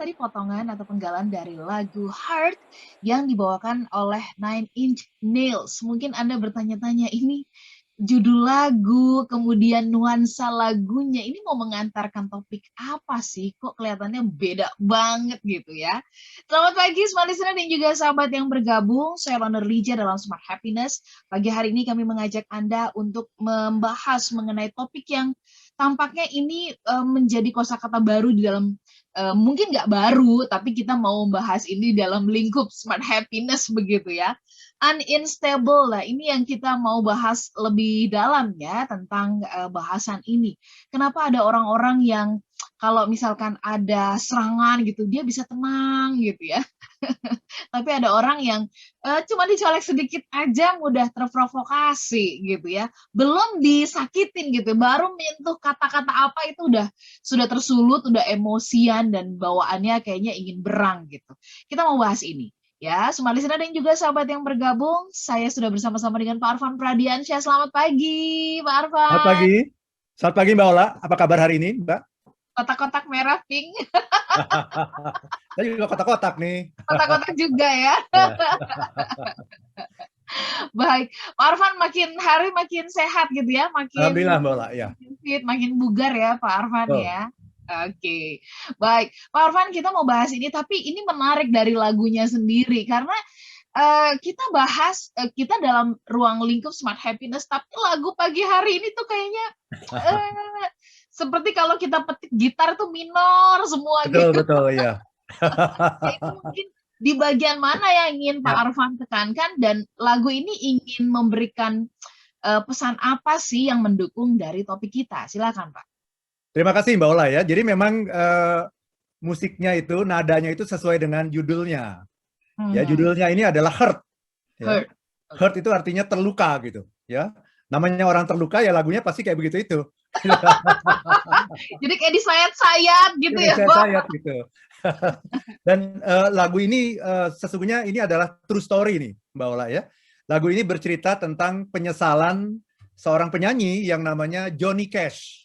tadi potongan atau penggalan dari lagu Heart yang dibawakan oleh Nine Inch Nails. Mungkin Anda bertanya-tanya, ini judul lagu, kemudian nuansa lagunya, ini mau mengantarkan topik apa sih? Kok kelihatannya beda banget gitu ya. Selamat pagi Smart Listener dan juga sahabat yang bergabung. Saya London Lija dalam Smart Happiness. Pagi hari ini kami mengajak Anda untuk membahas mengenai topik yang tampaknya ini menjadi kosakata baru di dalam mungkin nggak baru, tapi kita mau membahas ini dalam lingkup Smart Happiness begitu ya. Unstable lah, ini yang kita mau bahas lebih dalam ya tentang bahasan ini. Kenapa ada orang-orang yang kalau misalkan ada serangan gitu, dia bisa tenang gitu ya. Tapi ada orang yang cuma dicolek sedikit aja mudah terprovokasi gitu ya. Belum disakitin gitu, baru menyentuh kata-kata apa itu sudah tersulut, udah emosian dan bawaannya kayaknya ingin berang gitu. Kita mau bahas ini. Ya, Smart Listener dan juga sahabat yang bergabung, saya sudah bersama-sama dengan Pak Arfan Pradiansyah. Selamat pagi, Pak Selamat Arfan. pagi. Selamat pagi Mbak Ola. Apa kabar hari ini, Mbak? Kotak-kotak merah pink. Saya juga kotak-kotak nih. Kotak-kotak juga ya. Baik, Pak Arfan makin hari makin sehat gitu ya, Alhamdulillah Mbak Ola, ya. makin fit, makin bugar ya Pak Arfan Oh. ya. Oke, baik. Pak Arfan, kita mau bahas ini, tapi ini menarik dari lagunya sendiri, karena kita bahas, kita dalam ruang lingkup Smart Happiness, tapi lagu pagi hari ini tuh kayaknya seperti kalau kita petik gitar tuh minor semua Betul, gitu. betul, ya. Itu mungkin di bagian mana yang ingin Pak Arfan tekankan, dan lagu ini ingin memberikan pesan apa sih yang mendukung dari topik kita? Silakan Pak. Terima kasih Mbak Ola ya. Jadi memang musiknya itu, nadanya itu sesuai dengan judulnya. Ya, judulnya ini adalah Hurt. Ya. Hurt itu artinya terluka gitu. Ya, namanya orang terluka ya lagunya pasti kayak begitu itu. Jadi kayak disayat-sayat gitu ya Pak. Sayat gitu. Dan lagu ini sesungguhnya ini adalah true story nih Mbak Ola ya. Lagu ini bercerita tentang penyesalan seorang penyanyi yang namanya Johnny Cash.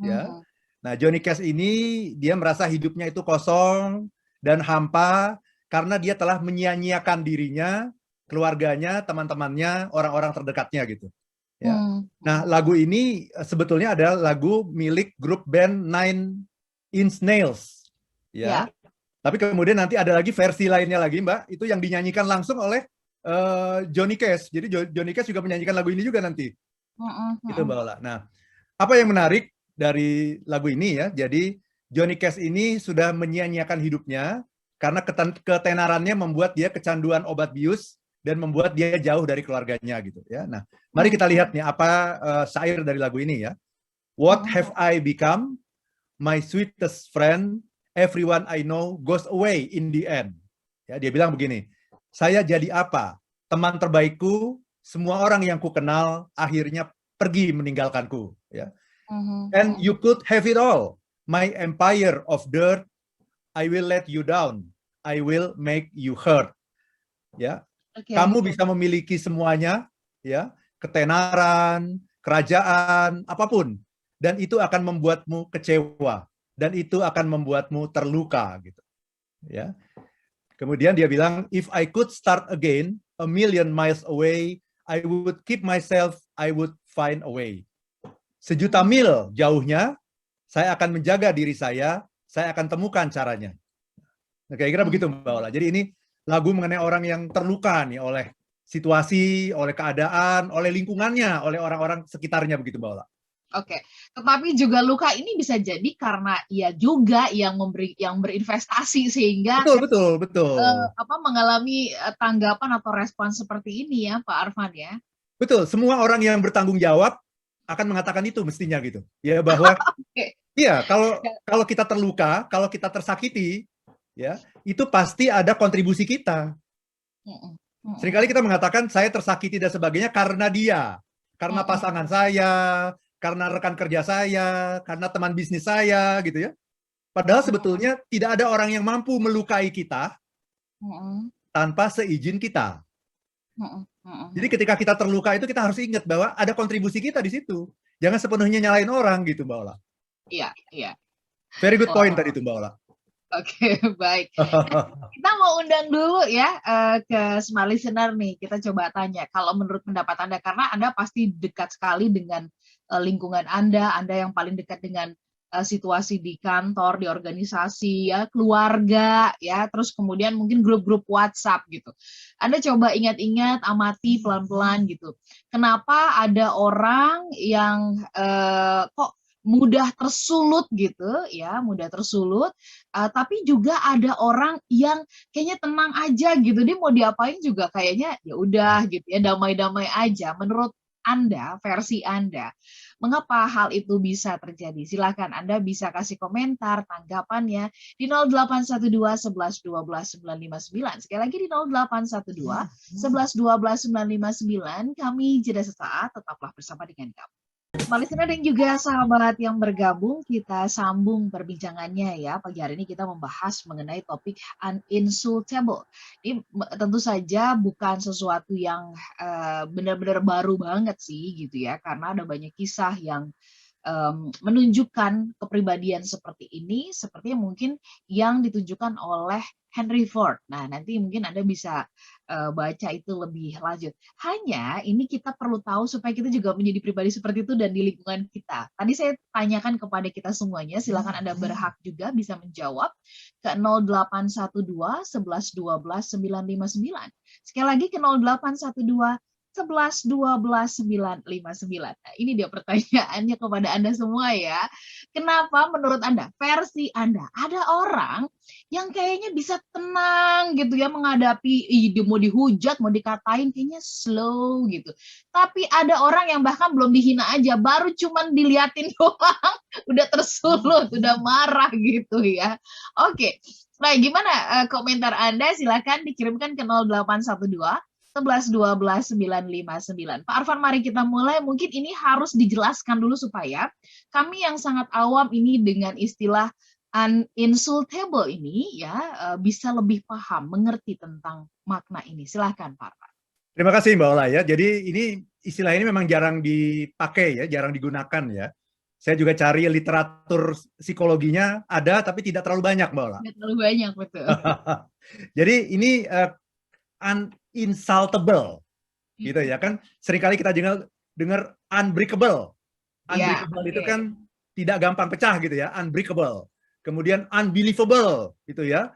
Ya. Nah, Johnny Cash ini dia merasa hidupnya itu kosong dan hampa karena dia telah menyia-nyiakan dirinya, keluarganya, teman-temannya, orang-orang terdekatnya gitu. Ya. Nah, lagu ini sebetulnya adalah lagu milik grup band Nine Inch Nails. Ya. Tapi kemudian nanti ada lagi versi lainnya lagi, Mbak, itu yang dinyanyikan langsung oleh Johnny Cash. Jadi Johnny Cash juga menyanyikan lagu ini juga nanti. Gitu, Mbak Ola. Nah, apa yang menarik dari lagu ini ya, jadi Johnny Cash ini sudah menyia-nyiakan hidupnya karena ketenarannya membuat dia kecanduan obat bius dan membuat dia jauh dari keluarganya gitu ya. Nah, mari kita lihat nih apa syair dari lagu ini ya. What have I become? My sweetest friend, everyone I know goes away in the end. Ya, dia bilang begini, saya jadi apa? Teman terbaikku, semua orang yang ku kenal akhirnya pergi meninggalkanku ya. And you could have it all. My empire of dirt, I will let you down. I will make you hurt. Ya, kamu bisa memiliki semuanya, ya, ketenaran, kerajaan, apapun, dan itu akan membuatmu kecewa, dan itu akan membuatmu terluka, gitu. Ya. Kemudian dia bilang, if I could start again, a million miles away, I would keep myself, I would find a way. Sejuta mil jauhnya, saya akan menjaga diri saya akan temukan caranya. Nah, kira-kira begitu Mbak Ola. Jadi ini lagu mengenai orang yang terluka nih oleh situasi, oleh keadaan, oleh lingkungannya, oleh orang-orang sekitarnya begitu Mbak Ola. Oke, tetapi juga luka ini bisa jadi karena ia juga yang berinvestasi sehingga betul. mengalami tanggapan atau respon seperti ini ya Pak Arfan ya. Betul, semua orang yang bertanggung jawab akan mengatakan itu mestinya gitu. Ya bahwa iya, kalau kita terluka, kalau kita tersakiti, ya, itu pasti ada kontribusi kita. Seringkali kita mengatakan saya tersakiti dan sebagainya karena dia, karena pasangan saya, karena rekan kerja saya, karena teman bisnis saya, gitu ya. Padahal sebetulnya tidak ada orang yang mampu melukai kita tanpa seizin kita. Jadi ketika kita terluka itu kita harus ingat bahwa ada kontribusi kita di situ. Jangan sepenuhnya nyalain orang gitu Mbak Ola. Iya. Very good point tadi itu Mbak Ola. Oke, baik. Kita mau undang dulu ya ke Smart Listener nih. Kita coba tanya, kalau menurut pendapat Anda, karena Anda pasti dekat sekali dengan lingkungan Anda yang paling dekat dengan situasi di kantor, di organisasi, ya, keluarga, ya, terus kemudian mungkin grup-grup WhatsApp gitu. Anda coba ingat-ingat, amati pelan-pelan gitu. Kenapa ada orang yang kok mudah tersulut gitu, ya, mudah tersulut. Tapi juga ada orang yang kayaknya tenang aja gitu, dia mau diapain juga kayaknya ya udah gitu ya, damai-damai aja. Menurut Anda, versi Anda, mengapa hal itu bisa terjadi? Silakan Anda bisa kasih komentar, tanggapannya di 0812 11 12 959. Sekali lagi di 0812 11 12 959. Kami jeda sesaat, tetaplah bersama dengan kami. Listener dan juga sahabat yang bergabung, kita sambung perbincangannya ya. Pagi hari ini kita membahas mengenai topik uninsultable. Ini tentu saja bukan sesuatu yang benar-benar baru banget sih gitu ya, karena ada banyak kisah yang menunjukkan kepribadian seperti ini, seperti mungkin yang ditunjukkan oleh Henry Ford. Nah, nanti mungkin Anda bisa baca itu lebih lanjut. Hanya ini kita perlu tahu supaya kita juga menjadi pribadi seperti itu dan di lingkungan kita. Tadi saya tanyakan kepada kita semuanya, silakan Anda berhak juga bisa menjawab ke 0812 11 12 959. Sekali lagi ke 0812 11 12 959. Nah, ini dia pertanyaannya kepada Anda semua ya. Kenapa menurut Anda, versi Anda, ada orang yang kayaknya bisa tenang gitu ya menghadapi mau dihujat, mau dikatain kayaknya slow gitu. Tapi ada orang yang bahkan belum dihina aja, baru cuman diliatin doang udah tersulut, udah marah gitu ya. Oke. Nah, gimana komentar Anda? Silakan dikirimkan ke 0812 11 12 959. Pak Arfan, mari kita mulai. Mungkin ini harus dijelaskan dulu supaya kami yang sangat awam ini dengan istilah uninsultable ini ya bisa lebih paham, mengerti tentang makna ini. Silakan Pak Arfan. Terima kasih Mbak Ola ya. Jadi ini istilah ini memang jarang dipakai ya, jarang digunakan ya. Saya juga cari literatur psikologinya ada, tapi tidak terlalu banyak Mbak Ola. Tidak terlalu banyak, betul. Jadi ini uninsultable, gitu ya kan? Seringkali kita dengar unbreakable. Unbreakable itu kan tidak gampang pecah gitu ya, unbreakable. Kemudian unbelievable, gitu ya,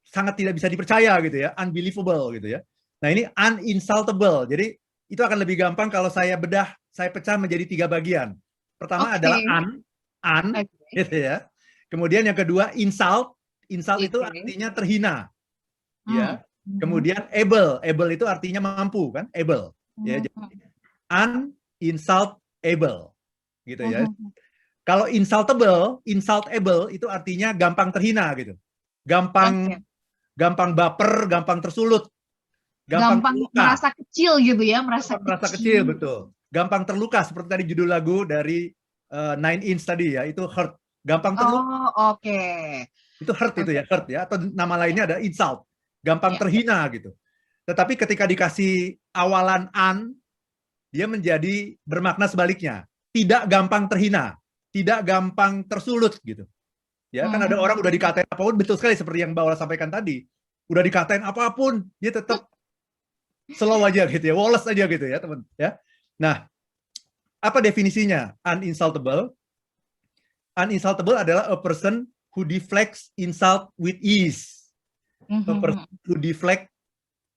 sangat tidak bisa dipercaya gitu ya, unbelievable gitu ya. Nah ini uninsultable, jadi itu akan lebih gampang kalau saya bedah, saya pecah menjadi 3 bagian. Pertama adalah gitu ya. Kemudian yang kedua insult itu artinya terhina. Ya. Kemudian able itu artinya mampu kan, able. Ya, jadi uninsultable gitu ya. Kalau insultable itu artinya gampang terhina gitu. Gampang baper, gampang tersulut. Gampang merasa kecil gitu ya, merasa kecil betul. Gampang terluka seperti tadi judul lagu dari Nine Inch tadi ya, itu hurt. Gampang terluka. Oh, oke. Itu hurt itu ya, hurt ya, atau nama lainnya ada insult. Gampang terhina gitu. Tetapi ketika dikasih awalan dia menjadi bermakna sebaliknya. Tidak gampang terhina, tidak gampang tersulut gitu. Ya, kan ada orang udah dikatain apapun, betul sekali seperti yang Mbak Ola sampaikan tadi. Udah dikatain apapun, dia tetap slow aja gitu ya, woles aja gitu ya, teman ya. Nah, apa definisinya uninsultable? Uninsultable adalah a person who deflects insult with ease. A person who deflect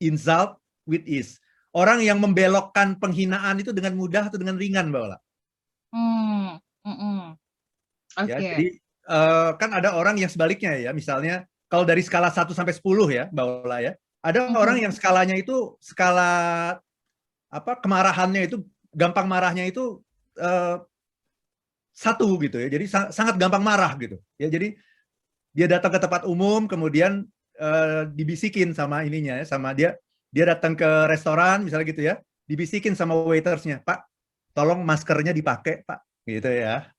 insult with ease. Orang yang membelokkan penghinaan itu dengan mudah atau dengan ringan, Mbak Ola. Ya, jadi kan ada orang yang sebaliknya ya, misalnya kalau dari skala 1 sampai 10 ya, Mbak Ola ya. Ada orang yang skalanya itu skala kemarahannya itu, gampang marahnya itu 1 gitu ya. Jadi sangat gampang marah gitu. Ya, jadi dia datang ke tempat umum, kemudian dibisikin sama ininya ya, sama dia datang ke restoran misalnya gitu ya, dibisikin sama waitersnya, Pak, tolong maskernya dipakai Pak, gitu ya.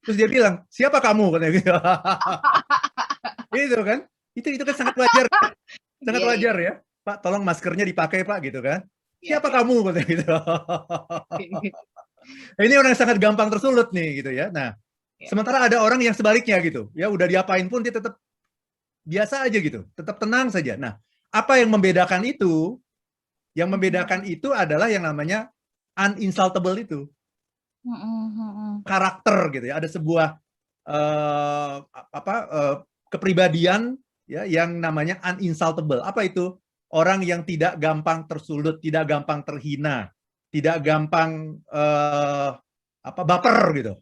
Terus dia bilang, siapa kamu, katanya gitu. Gitu kan, itu kan sangat wajar, sangat wajar ya, Pak, tolong maskernya dipakai Pak, gitu kan. Siapa kamu, katanya gitu. Ini orang yang sangat gampang tersulut nih gitu ya. Nah, Ya. Sementara ada orang yang sebaliknya gitu, ya udah diapain pun dia tetap biasa aja gitu, tetap tenang saja. Nah, apa yang membedakan itu? Yang membedakan itu adalah yang namanya uninsultable itu, karakter gitu ya. Ada sebuah eh, apa kepribadian ya yang namanya uninsultable. Apa itu? Orang yang tidak gampang tersulut, tidak gampang terhina, tidak gampang baper gitu.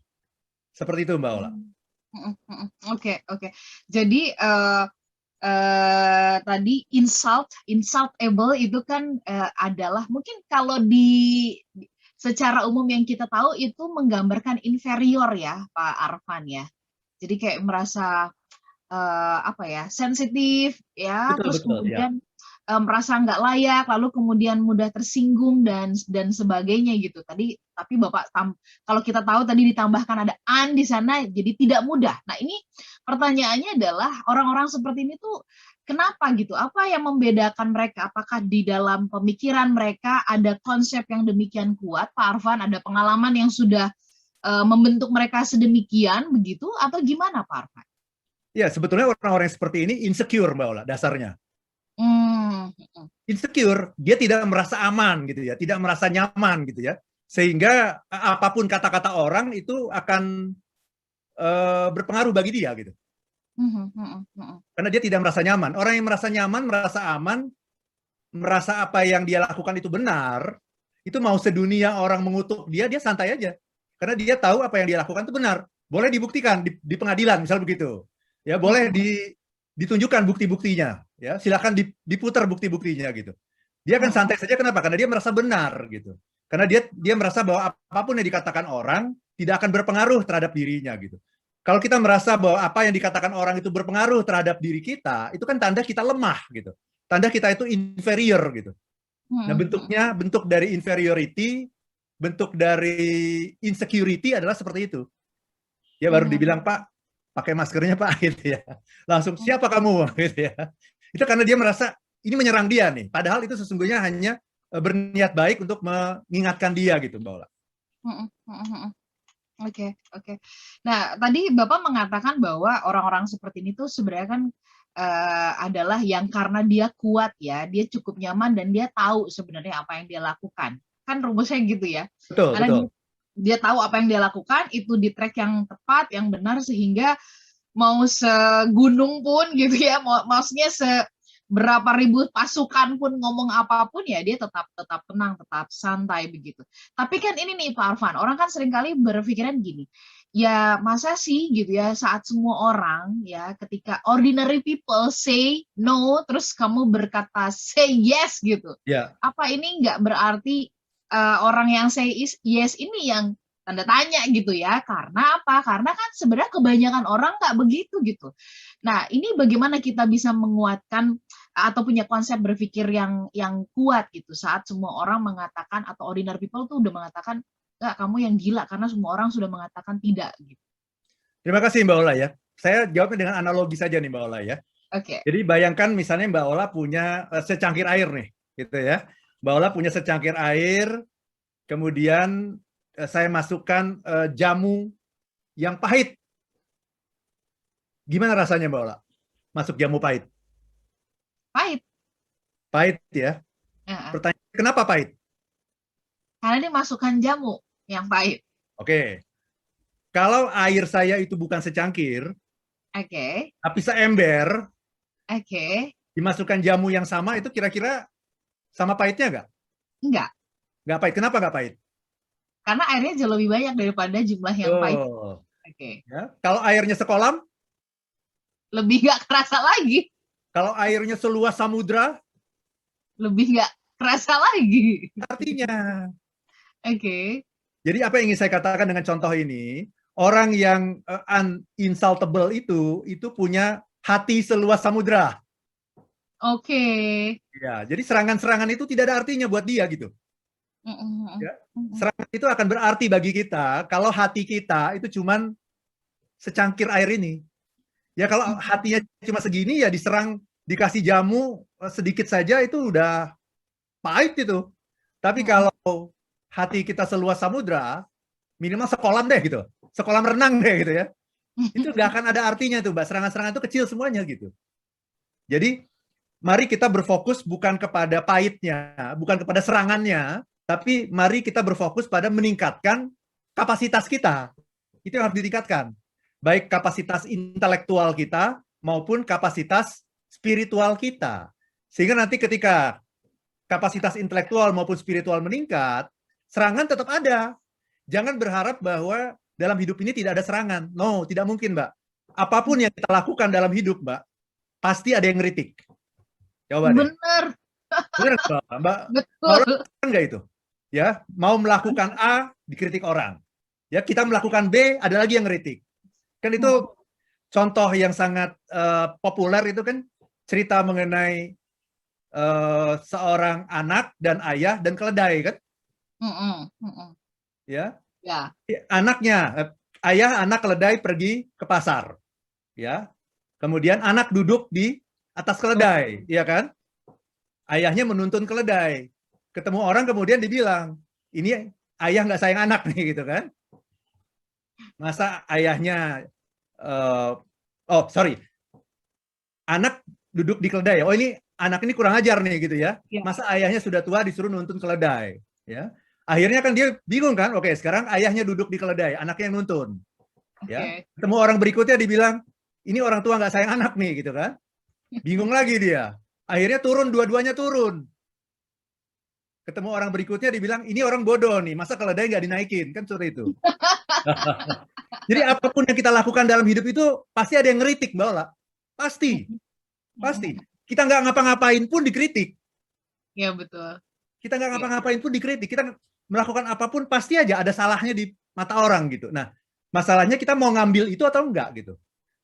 Seperti itu Mbak Ola. Oke, oke. Jadi tadi insultable itu kan adalah mungkin kalau secara umum yang kita tahu itu menggambarkan inferior ya, Pak Arfan ya. Jadi kayak merasa apa ya, sensitif ya, Betul terus betul ya. kemudian merasa nggak layak, lalu kemudian mudah tersinggung dan sebagainya gitu. Tapi Bapak kalau kita tahu tadi ditambahkan ada an di sana, jadi tidak mudah. Nah ini pertanyaannya adalah orang-orang seperti ini tuh kenapa gitu? Apa yang membedakan mereka? Apakah di dalam pemikiran mereka ada konsep yang demikian kuat, Pak Arfan? Ada pengalaman yang sudah membentuk mereka sedemikian begitu, atau gimana Pak Arfan? Ya, sebetulnya orang-orang yang seperti ini insecure Mbak Ola dasarnya. Hmm. Insecure, dia tidak merasa aman gitu ya, tidak merasa nyaman gitu ya. Sehingga apapun kata-kata orang itu akan berpengaruh bagi dia gitu. Karena dia tidak merasa nyaman. Orang yang merasa nyaman, merasa aman, merasa apa yang dia lakukan itu benar, itu mau sedunia orang mengutuk dia, dia santai aja. Karena dia tahu apa yang dia lakukan itu benar. Boleh dibuktikan di pengadilan, misal begitu. Ya, boleh ditunjukkan bukti-buktinya. Ya, silakan diputar bukti-buktinya gitu. Dia akan santai saja. Kenapa? Karena dia merasa benar gitu. Karena dia merasa bahwa apapun yang dikatakan orang tidak akan berpengaruh terhadap dirinya gitu. Kalau kita merasa bahwa apa yang dikatakan orang itu berpengaruh terhadap diri kita, itu kan tanda kita lemah gitu. Tanda kita itu inferior gitu. Nah, bentuk dari inferiority, bentuk dari insecurity adalah seperti itu. Ya baru dibilang, Pak, pakai maskernya Pak gitu ya. Langsung siapa kamu gitu ya. Itu karena dia merasa ini menyerang dia nih. Padahal itu sesungguhnya hanya berniat baik untuk mengingatkan dia gitu, Mbak Ola. Oke, oke. Nah, tadi Bapak mengatakan bahwa orang-orang seperti ini tuh sebenarnya kan adalah yang karena dia kuat ya, dia cukup nyaman dan dia tahu sebenarnya apa yang dia lakukan. Kan rumusnya gitu ya. Betul, Karena betul. dia tahu apa yang dia lakukan itu di track yang tepat, yang benar sehingga mau segunung pun gitu ya, maksudnya berapa ribu pasukan pun ngomong apapun ya dia tetap tenang, tetap santai begitu. Tapi kan ini nih Pak Arfan, orang kan seringkali berpikiran gini, ya masa sih gitu ya saat semua orang ya ketika ordinary people say no terus kamu berkata say yes gitu. Ya. Apa ini nggak berarti orang yang say yes ini yang tanda tanya gitu ya? Karena apa? Karena kan sebenarnya kebanyakan orang nggak begitu gitu. Nah, ini bagaimana kita bisa menguatkan atau punya konsep berpikir yang kuat gitu saat semua orang mengatakan atau ordinary people tuh udah mengatakan enggak, kamu yang gila karena semua orang sudah mengatakan tidak gitu. Terima kasih Mbak Ola ya. Saya jawabnya dengan analogi saja nih Mbak Ola ya. Oke. Jadi bayangkan misalnya Mbak Ola punya secangkir air nih, gitu ya. Mbak Ola punya secangkir air, kemudian saya masukkan jamu yang pahit. Gimana rasanya Mbak Ola? Masuk jamu pahit? Pahit. Pahit ya. Pertanyaan, kenapa pahit? Karena dia masukkan jamu yang pahit. Oke. Kalau air saya itu bukan secangkir, Oke. tapi seember, Oke. dimasukkan jamu yang sama, itu kira-kira sama pahitnya nggak? Enggak. Nggak pahit. Kenapa nggak pahit? Karena airnya jauh lebih banyak daripada jumlah yang pahit. Oke. Ya. Kalau airnya sekolam? Lebih nggak kerasa lagi. Kalau airnya seluas samudra? Lebih nggak kerasa lagi. Artinya. Oke. Jadi apa yang ingin saya katakan dengan contoh ini? Orang yang uninsultable itu punya hati seluas samudra. Oke. Ya, jadi serangan-serangan itu tidak ada artinya buat dia gitu. Ya. Serangan itu akan berarti bagi kita kalau hati kita itu cuman secangkir air ini. Ya kalau hatinya cuma segini ya diserang, dikasih jamu sedikit saja itu udah pahit itu. Tapi kalau hati kita seluas samudra, minimal sekolam deh gitu, sekolam renang deh gitu ya. Itu nggak akan ada artinya tuh, Mbak. Serangan-serangan itu kecil semuanya gitu. Jadi mari kita berfokus bukan kepada pahitnya, bukan kepada serangannya, tapi mari kita berfokus pada meningkatkan kapasitas kita. Itu yang harus ditingkatkan. Baik kapasitas intelektual kita maupun kapasitas spiritual kita. Sehingga nanti ketika kapasitas intelektual maupun spiritual meningkat, serangan tetap ada. Jangan berharap bahwa dalam hidup ini tidak ada serangan. No, tidak mungkin, Mbak. Apapun yang kita lakukan dalam hidup, Mbak, pasti ada yang ngeritik. Coba deh. Bener. Benar Mbak? Mbak mau Betul. lakukan nggak itu? Ya, mau melakukan A dikritik orang. Ya, kita melakukan B ada lagi yang ngeritik. Kan itu contoh yang sangat populer itu kan cerita mengenai seorang anak dan ayah dan keledai kan? Ya, Ya. anaknya ayah anak keledai pergi ke pasar. Ya, kemudian anak duduk di atas keledai, ya kan? Ayahnya menuntun keledai. Ketemu orang kemudian dibilang, ini ayah nggak sayang anak nih gitu kan? Masa ayahnya, anak duduk di keledai. Oh ini anak ini kurang ajar nih gitu ya. Masa ayahnya sudah tua disuruh nuntun keledai. Ya, akhirnya kan dia bingung kan? Oke, sekarang ayahnya duduk di keledai, anaknya yang nuntun. Ya, ketemu orang berikutnya dibilang, ini orang tua nggak sayang anak nih gitu kan? Bingung lagi dia. Akhirnya turun, dua-duanya turun. Ketemu orang berikutnya dibilang, ini orang bodoh nih, masa keledai nggak dinaikin? Kan seperti itu. Jadi apapun yang kita lakukan dalam hidup itu, pasti ada yang ngeritik, Mbak Ola. Pasti. Pasti. Kita nggak ngapa-ngapain pun dikritik. Ya, betul. Kita nggak ngapa-ngapain pun dikritik. Kita melakukan apapun, pasti aja ada salahnya di mata orang gitu. Nah, masalahnya kita mau ngambil itu atau enggak gitu.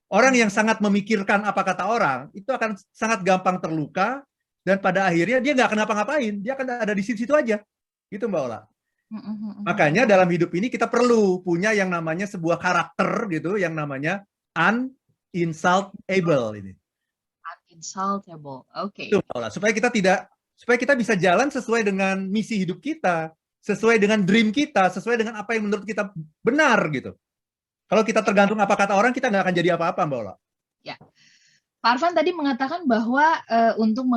Orang yang sangat memikirkan apa kata orang, itu akan sangat gampang terluka, dan pada akhirnya dia nggak kenapa-ngapain, dia akan ada di situ-situ aja. Gitu Mbak Ola. Makanya dalam hidup ini kita perlu punya yang namanya sebuah karakter gitu, yang namanya uninsultable ini. Uninsultable, oke. Itu Mbak Ola. Supaya kita bisa jalan sesuai dengan misi hidup kita, sesuai dengan dream kita, sesuai dengan apa yang menurut kita benar gitu. Kalau kita tergantung apa kata orang, kita nggak akan jadi apa-apa, Mbak Ola. Ya, Pak Arfan tadi mengatakan bahwa untuk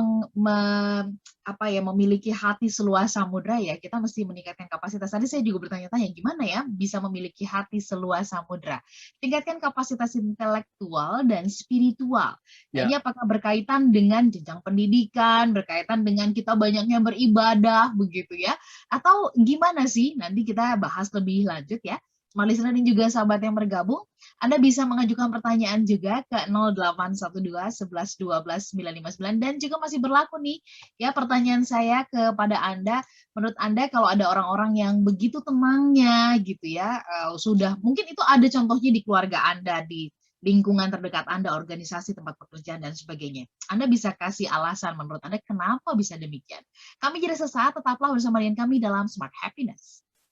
memiliki hati seluas samudra ya, kita mesti meningkatkan kapasitas. Tadi saya juga bertanya-tanya, gimana ya bisa memiliki hati seluas samudra? Tingkatkan kapasitas intelektual dan spiritual. Nah, ini apakah berkaitan dengan jenjang pendidikan, berkaitan dengan kita banyaknya beribadah, begitu ya? Atau gimana sih? Nanti kita bahas lebih lanjut ya. Smart listener dan juga sahabat yang bergabung, Anda bisa mengajukan pertanyaan juga ke 0812 11 12 959 dan juga masih berlaku nih ya pertanyaan saya kepada Anda. Menurut Anda kalau ada orang-orang yang begitu tenangnya gitu ya, sudah mungkin itu ada contohnya di keluarga Anda, di lingkungan terdekat Anda, organisasi, tempat pekerjaan dan sebagainya. Anda bisa kasih alasan menurut Anda kenapa bisa demikian. Kami jeda sesaat, tetaplah bersama dengan kami dalam Smart Happiness.